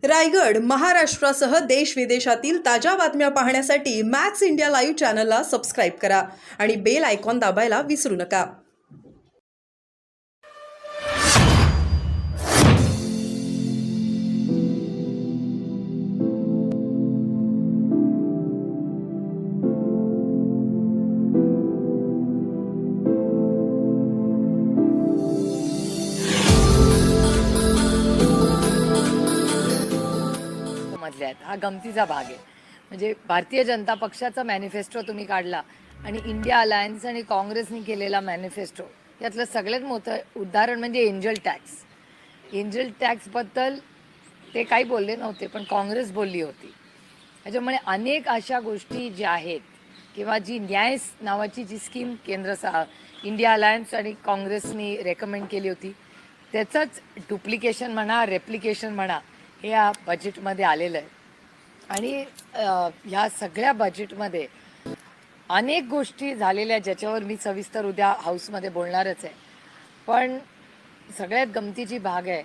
रायगड, महाराष्ट्रासह देश विदेशातील ताज्या बातम्या पाहण्यासाठी मॅक्स इंडिया लाईव्ह चॅनलला सबस्क्राईब करा आणि बेल आयकॉन दाबायला विसरू नका. मधले आहेत. हा गमतीचा भाग आहे. म्हणजे भारतीय जनता पक्षाचा मॅनिफेस्टो तुम्ही काढला आणि इंडिया अलायन्स आणि काँग्रेसने केलेला मॅनिफेस्टो यातलं सगळ्यात मोठं उदाहरण म्हणजे एंजल टॅक्स. एंजल टॅक्सबद्दल ते काही बोलले नव्हते, पण काँग्रेस बोलली होती. त्याच्यामुळे अनेक अशा गोष्टी ज्या आहेत किंवा जी न्याय नावाची जी स्कीम इंडिया अलायन्स आणि काँग्रेसनी रेकमेंड केली होती, त्याचंच डुप्लिकेशन म्हणा, रेप्लिकेशन म्हणा, हे या बजेटमध्ये आलेलं आहे. आणि ह्या सगळ्या बजेटमध्ये अनेक गोष्टी झालेल्या ज्याच्यावर मी सविस्तर उद्या हाऊसमध्ये बोलणारच आहे. पण सगळ्यात गमतीची भाग आहे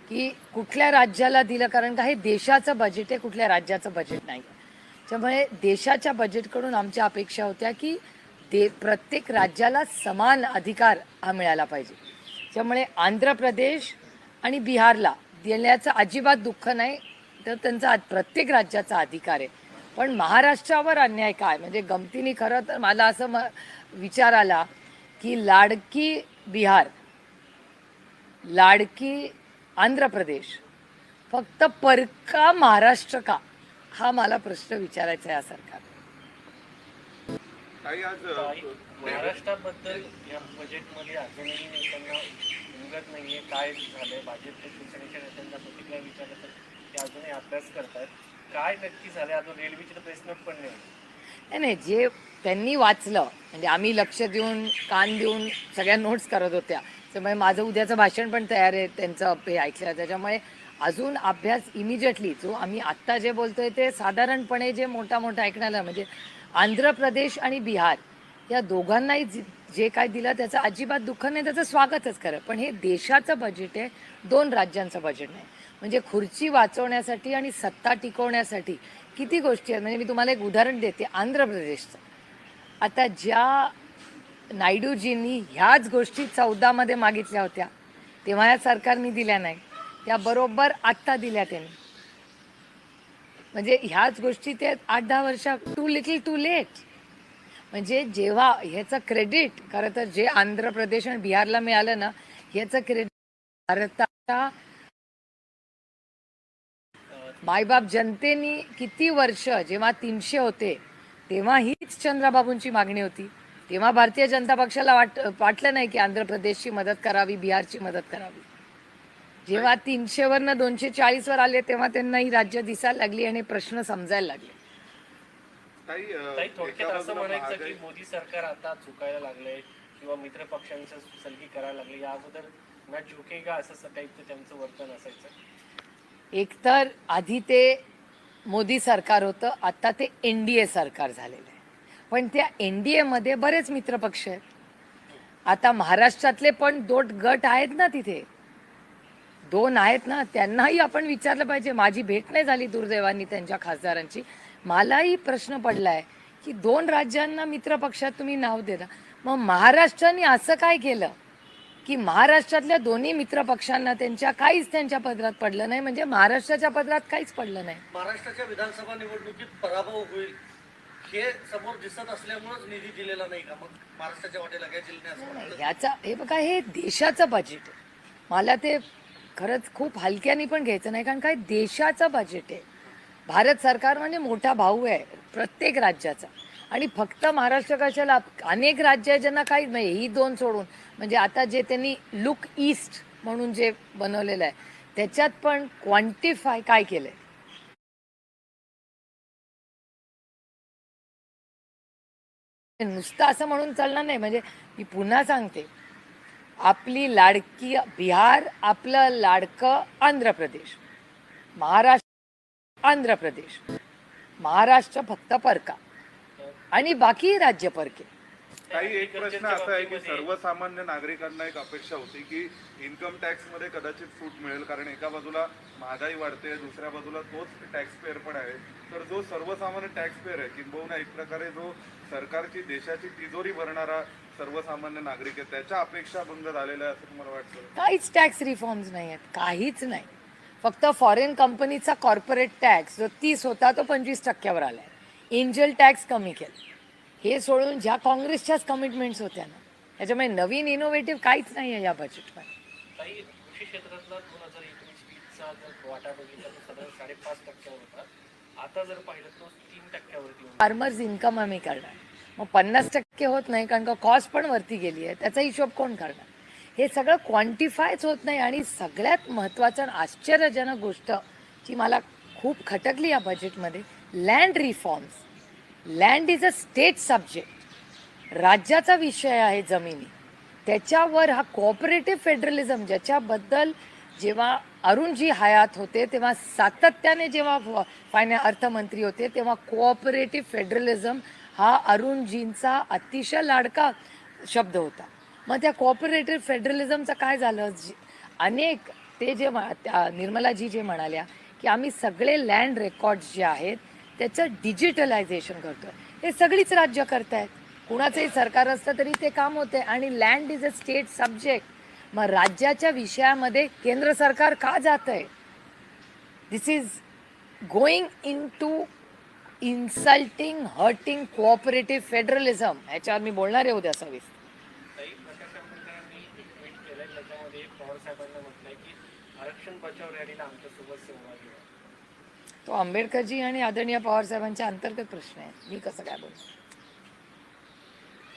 की कुठल्या राज्याला दिलं, कारण का हे देशाचं बजेट आहे, कुठल्या राज्याचं बजेट नाही. त्यामुळे देशाच्या बजेटकडून आमच्या अपेक्षा होत्या की प्रत्येक राज्याला समान अधिकार हा मिळाला पाहिजे. त्यामुळे आंध्र प्रदेश आणि बिहारला देण्याचं अजिबात दुःख नाही, तर त्यांचा प्रत्येक राज्याचा अधिकार आहे. पण महाराष्ट्रावर अन्याय काय, म्हणजे गमतीने खरं तर मला असं विचार आला की लाडकी बिहार, लाडकी आंध्र प्रदेश, फक्त परका महाराष्ट्र का, हा मला प्रश्न विचारायचा आहे या सरकार. महाराष्ट्राबद्दल या बजेटमध्ये अजूनही नेत्यांना उमगत नाहीये. काय झालंय? भाजपच्या शिवसेनेच्या नेत्यांना प्रतिक्रिया विचारलं तर ते अजूनही अभ्यास करतात. काय नक्की झालंय? अजून रेल्वेचे प्रेस नोट पण नाही, जे त्यांनी वाचलं, म्हणजे आम्ही लक्ष देऊन कान देऊन सगळ्या नोट्स करत होत्या, त्यामुळे माझं उद्याचं भाषण पण तयार आहे त्यांचं हे ऐकलं. त्याच्यामुळे अजून अभ्यास इमिजिएटली जो आम्ही आत्ता जे बोलतोय ते साधारणपणे जे मोठा ऐकण्याला, म्हणजे आंध्र प्रदेश आणि बिहार या दोघांनाही जे काय दिलं त्याचं अजिबात दुःख नाही, त्याचं स्वागतच खरं. पण हे देशाचं बजेट आहे, दोन राज्यांचं बजेट नाही. म्हणजे खुर्ची वाचवण्यासाठी आणि सत्ता टिकवण्यासाठी किती गोष्टी आहेत. म्हणजे मी तुम्हाला एक उदाहरण देते आंध्र प्रदेशचं. आता ज्या नायडूजींनी ह्याच गोष्टी 14मध्ये मागितल्या होत्या, तेव्हा या सरकारने दिल्या नाही, त्या बरोबर आत्ता दिल्या त्यांनी. म्हणजे ह्याच गोष्टी ते 8-10 वर्ष टू लिटल टू लेट. म्हणजे जेव्हा ह्याचं क्रेडिट खरं तर जे आंध्र प्रदेश आणि बिहारला मिळालं ना, ह्याचं क्रेडिट भारताच्या मायबाप जनतेनी किती वर्ष, जेव्हा 300 होते तेव्हा हीच चंद्राबाबूंची मागणी होती. तेव्हा भारतीय जनता पक्षाला वाटलं नाही की आंध्र प्रदेशची मदत करावी, बिहारची मदत करावी. जेव्हा 300वरनं 240वर आले तेव्हा त्यांना ही राज्य दिसायला लागली आणि प्रश्न समजायला लागले. थोडक्यात असं म्हणायचं की मोदी सरकार आता चुकायला लागलंय किंवा मित्र पक्षांचं सलगी करायला लागले. या अगोदर ना झुकेगा असं टाईपचं त्यांचं वर्तन असायचं. एकतर आधी ते मोदी सरकार होतं, आता ते NDA सरकार झालेलं आहे. पण त्या NDA मध्ये बरेच मित्रपक्ष आहेत. आता महाराष्ट्रातले पण 2 गट आहेत ना, तिथे 2 आहेत ना, त्यांनाही आपण विचारलं पाहिजे. माझी भेट नाही झाली दुर्दैवानी त्यांच्या खासदारांची. मलाही प्रश्न पडलाय की 2 राज्यांना मित्रपक्षात तुम्ही नाव देता, मग महाराष्ट्राने असं काय केलं की महाराष्ट्रातल्या दोन्ही मित्र पक्षांना त्यांच्या पदरात पडलं नाही, म्हणजे महाराष्ट्राच्या पदरात काहीच पडलं नाही. महाराष्ट्राच्या विधानसभा निवडणुकीत पराभव होईल हे समोर दिसत असल्यामुळेच निधी दिलेला नाही का? मग महाराष्ट्राच्या वाटेला काय दिलं नाही? ह्याचा हे बघा, हे देशाचं बजेट आहे. मला ते खरंच खूप हलक्याने पण घ्यायचं नाही, कारण काय देशाचं बजेट आहे. भारत सरकार म्हणजे मोठा भाऊ आहे प्रत्येक राज्याचा. आणि फक्त महाराष्ट्र कशाला, अनेक राज्य आहे ज्यांना काहीच नाही. ही 2 सोडून, म्हणजे आता जे त्यांनी लुक ईस्ट म्हणून जे बनवलेलं आहे त्याच्यात पण क्वांटिफाय काय केलंय. नुसतं असं म्हणून चालणार नाही. म्हणजे मी पुन्हा सांगते, आपली लाडकी बिहार, आपलं लाडकं आंध्र प्रदेश, महाराष्ट्र आंध्र प्रदेश, महाराष्ट्र फक्त परका आणि बाकी राज्य परके. काही एक प्रश्न असा आहे की सर्वसामान्य नागरिकांना एक अपेक्षा होती की इन्कम टॅक्स मध्ये कदाचित सूट मिळेल, कारण एका बाजूला महागाई वाढते, दुसऱ्या बाजूला तोच टॅक्स पेअर पण आहे. तर जो सर्वसामान्य टॅक्स पेअर आहे किंबहुना एक प्रकारे जो सरकारची देशाची तिजोरी भरणारा सर्वसामान्य नागरिक आहे, त्याच्या अपेक्षा भंग झालेल्या आहे असं तुम्हाला वाटतं? काहीच टॅक्स रिफॉर्म्स नाही आहेत, काहीच नाही. फक्त फॉरेन कंपनीचा कॉर्पोरेट टॅक्स जो 30 होता तो 25% आलाय. एंजल टॅक्स कमी केला. हे सोडून ज्या काँग्रेसच्याच कमिटमेंट्स होत्या ना, त्याच्यामुळे नवीन इनोव्हेटिव्ह काहीच नाही आहे या बजेटमध्ये. काही कृषी क्षेत्रातला 2019-20चा जर वाटा बघितला तर साधारण 5.5% होता. आता जर पाहिलं तर 3%वरती होता. फार्मर्स इन्कम आम्ही करणार, मग 50% होत नाही कारण का कॉस्ट पण वरती गेली आहे. त्याचा हिशोब कोण करणार? हे सगळं क्वांटिफायच होत नाही. आणि सगळ्यात महत्त्वाचं आणि आश्चर्यजनक गोष्ट जी मला खूप खटकली या बजेटमध्ये, land reforms. Land is a state subject, राज्याचा विषय आहे जमिनी. त्याच्यावर हा कोऑपरेटिव्ह फेडरलिझम, ज्याच्याबद्दल जेव्हा अरुणजी हयात होते तेव्हा सातत्याने, जेव्हा अर्थमंत्री होते तेव्हा कोऑपरेटिव्ह फेडरलिझम हा अरुणजींचा अतिशय लाडका शब्द होता. मग त्या कोऑपरेटिव्ह फेडरलिझमचं काय झालं? अनेक ते जे निर्मलाजी जे म्हणाल्या की आम्ही सगळे लँड रेकॉर्ड्स जे आहेत त्याचं डिजिटलायझेशन करतोय, हे सगळीच राज्य करतायत. कुणाचंही सरकार असतं तरी ते काम होते. आणि land is a state subject. मग राज्याच्या विषयामध्ये केंद्र सरकार का जात आहे? This is going in to insulting, hurting cooperative federalism. ह्याच्यावर मी बोलणार आहे उद्या सविस्तर. काही प्रकाश आंबेडकरांनी एक ट्विट केलंय, त्याच्यामध्ये पवार साहेबांना म्हटलंय की आरक्षण बचाव रॅलीला आमच्यासोबत सहभागी व्हा. तो आंबेडकरजी आणि आदरणीय पवार साहेबांच्या अंतर्गत प्रश्न आहे, मी कसं काय बोलतो?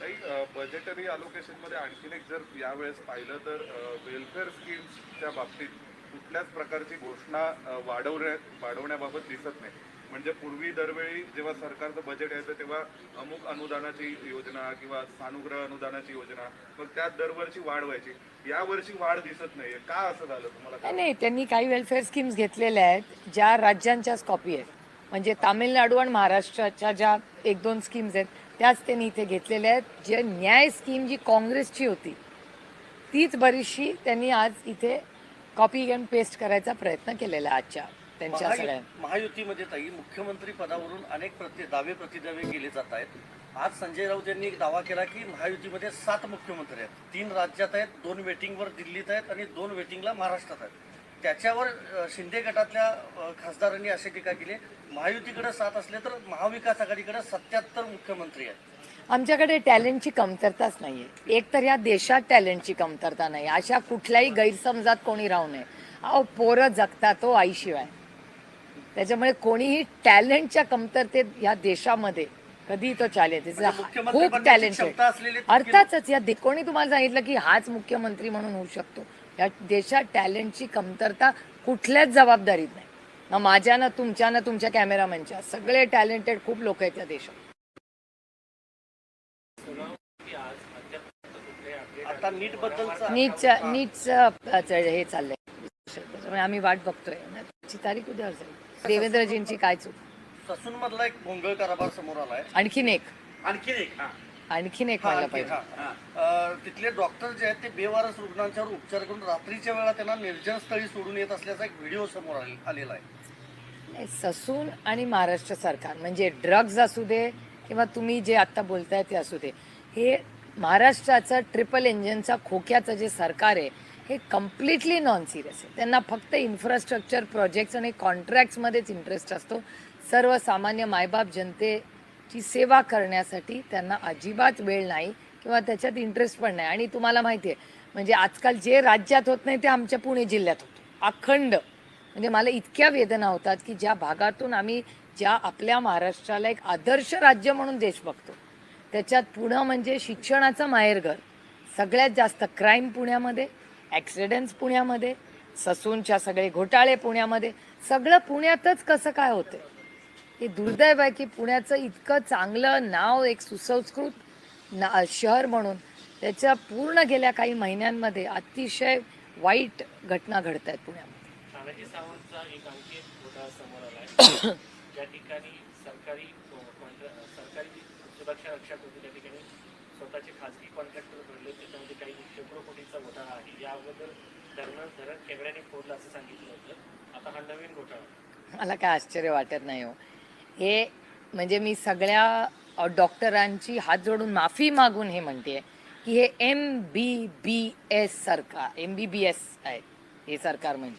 काही बजेटरी अलोकेशन मध्ये आणखीन एक जर यावेळेस पाहिलं तर वेलफेअर स्कीम्सच्या बाबतीत कुठल्याच प्रकारची घोषणा वाढवण्याबाबत दिसत नाही. म्हणजे पूर्वी दरवेळी जेव्हा सरकारचं बजेट यायचं तेव्हा अमुक अनुदानाची योजना किंवा सानुग्रह अनुदानाची योजना, मग त्यात दरवर्षी वाढ व्हायची. यावर्षी वाढ दिसत नाहीये, का असं झालं तुम्हाला काय? नाही, त्यांनी काही वेलफेअर स्कीम्स घेतलेल्या आहेत ज्या राज्यांच्याच कॉपी आहेत. म्हणजे तामिळनाडू आणि महाराष्ट्राच्या ज्या 1-2 स्कीम्स आहेत त्याच त्यांनी इथे घेतलेल्या आहेत. जे न्याय स्कीम जी काँग्रेसची होती तीच बरीचशी त्यांनी आज इथे कॉपी अँड पेस्ट करायचा प्रयत्न केलेला आहे आजच्या त्यांच्या सगळ्या. महायुतीमध्ये ताई मुख्यमंत्री पदावरून अनेक दावे प्रतिदावे केले जात आहेत. आज संजय राऊत यांनी एक दावा केला की महायुतीमध्ये 7 मुख्यमंत्री आहेत, 3 राज्यात आहेत, 2 वेटिंगवर दिल्लीत आहेत आणि 2 वेटिंगला महाराष्ट्रात आहेत. त्याच्यावर शिंदे गटातल्या खासदारांनी अशी टीका केली, महायुतीकडे 7 असले तर महाविकास आघाडीकडे 77 मुख्यमंत्री आहेत. आमच्याकडे टॅलेंटची कमतरताच नाही आहे. एक तर या देशात टॅलेंटची कमतरता नाही, अशा कुठल्याही गैरसमजात कोणी राहू नये. अहो, पोरं जगतात तो आईशिवाय. त्याच्यामुळे कोणीही टॅलेंटच्या कमतरतेत या देशामध्ये कधी तो चालेल. खूप टॅलेंटेड अर्थातच कोणी तुम्हाला सांगितलं की हाच मुख्यमंत्री म्हणून होऊ शकतो? या देशात टॅलेंटची कमतरता कुठल्याच जबाबदारीत नाही. ना माझ्या, ना तुमच्या, ना तुमच्या कॅमेरामॅनच्या. सगळे टॅलेंटेड खूप लोक आहेत या देशात. आता नीटचं हे चाललंय, त्याच्यामुळे आम्ही वाट बघतोय. त्याची तारीख उद्या असेल. देवेंद्रजींची काय चूक? ससून मधला एक भोंगळ कारभार समोर आलाय. आणखीन एक व्हायला पाहिजे. तिथले डॉक्टर जे आहेत ते बेवारस रुग्णांच्यावर उपचार करून रात्रीच्या वेळा त्यांना निर्जन स्थळी सोडून येत असल्याचा एक व्हिडिओ समोर आलेला आहे. ससून आणि महाराष्ट्र सरकार म्हणजे ड्रग्ज असू दे किंवा तुम्ही जे आता बोलताय ते असू दे, हे महाराष्ट्राचं ट्रिपल इंजिनचा खोक्याचं जे सरकार आहे हे कम्प्लिटली नॉन सिरियस आहे. त्यांना फक्त इन्फ्रास्ट्रक्चर प्रोजेक्ट्स आणि कॉन्ट्रॅक्ट्समध्येच इंटरेस्ट असतो. सर्वसामान्य मायबाप जनतेची सेवा करण्यासाठी त्यांना अजिबात वेळ नाही किंवा त्याच्यात इंटरेस्ट पण नाही. आणि तुम्हाला माहिती आहे, म्हणजे आजकाल जे राज्यात होत नाही ते आमच्या पुणे जिल्ह्यात होतं अखंड. म्हणजे मला इतक्या वेदना होतात की ज्या भागातून आम्ही ज्या आपल्या महाराष्ट्राला एक आदर्श राज्य म्हणून देश बघतो, त्याच्यात पुणे म्हणजे शिक्षणाचं माहेरघर. सगळ्यात जास्त क्राईम पुण्यामध्ये, ॲक्सिडेंट्स पुण्यामध्ये, ससूनच्या सगळे घोटाळे पुण्यामध्ये, सगळं पुण्यातच कसं काय होतं? हे दुर्दैव आहे की पुण्याचं इतकं चांगलं नाव, एक सुसंस्कृत शहर म्हणून त्याच्या पूर्ण गेल्या काही महिन्यांमध्ये अतिशय वाईट घटना घडत आहेत पुण्यामध्ये. तानाजी सावंतचा एक आणखी घोटाळा समोर आलाय, ज्या ठिकाणी सरकारी सुरक्षा रक्षक होते त्या ठिकाणी स्वतःचे खासगी कॉन्ट्रॅक्टर भरले, त्याच्यामध्ये काही शेकडो कोटींचा घोटाळा आहे. या अगोदर धरण खेकड्याने फोडलं असं सांगितलं होतं, आता हा नवीन घोटाळा. मला काय आश्चर्य वाटत नाही हो. हे म्हणजे मी सगळ्या डॉक्टरांची हात जोडून माफी मागून हे म्हणते की हे MBBS सरकार, MBBS आहे हे सरकार म्हणजे.